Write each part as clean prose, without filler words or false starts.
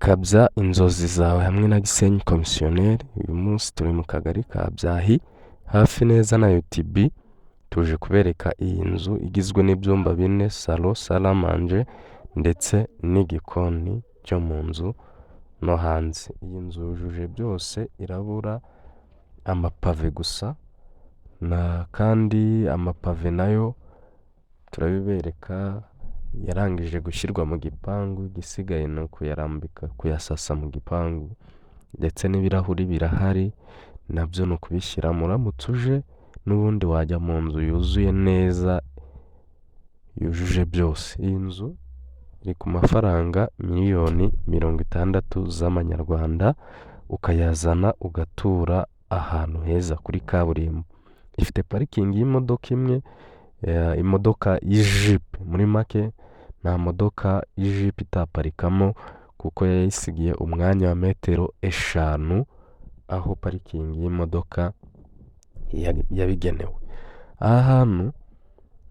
kabya inzozi zawe hamwe na Gisenyi Komisiyoneri. Uyu munsi turi mu kagari ka Byahi hafi neza na UTB, tuje kubereka iyi nzu igizwe n'ibyumba 4, salo, salamanje ndetse n'igikoni cyo mu nzu no hanze. Iyi nzu yujuje byose, irabura amapave gusa, kandi amapave nayo turabibereka yarangije gushyirwa mu gipangu, igisigaye ni ukuyarambika, kuyasasa mu gipangu, ndetse n'ibirahuri birahari nabyo ni ukubishyira. Muramutse uje n'ubundi wajya mu nzu yuzuye neza, yujuje byose. Iyi nzu iri ku mafaranga miliyoni 60 z'amanyarwanda, ukayazana ugatura ahantu heza kuri kaburimbo. Ifite parikingi y'imodoka imwe, imodoka y'ijipe. Muri make nta modoka y'ijipe itaparikamo kuko yayisigiye umwanya wa 5 metero aho parikingi y'imodoka yabigenewe. Aha hantu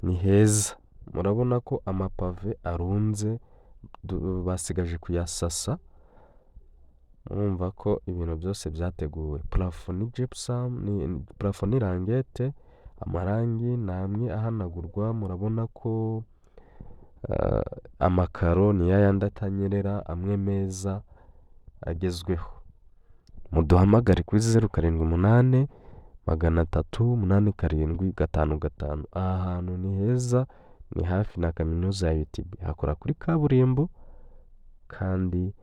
ni heza, murabona ko amapave arunze, basigaje kuyasasa. Murumva ko ibintu byose byateguwe. Parafo ni gypsum, parafo ni rangete, amarangi namwe ahanagurwa. Murabona ko amakaro ni yayandi atanyerera, amwe meza agezweho. Muduhamagare kuri 0788 387 aha hantu ni heza, ni hafi na kaminuza ya UTB, hakora kuri kaburimbo. Kandi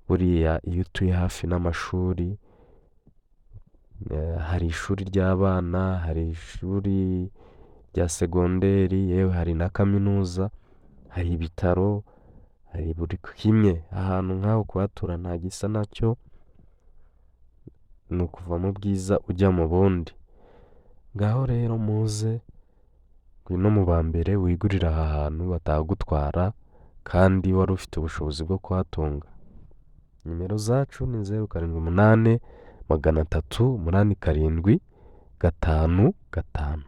buriya iyo utuye hafi n'amashuri, hari ishuri ry'abana, hari ishuri rya segonderi, yewe hari na kaminuza, hari ibitaro, hari buri kimwe. Ahantu nk'aho kuhatura nta gisa nacyo, ni ukuva mu bwiza ujya mu bundi. Ngaho rero muze ngwino mu ba mbere wigurira aha hantu batagutwara, kandi wari ufite ubushobozi bwo kuhatunga. Nimero zacu ni 0788 387 555.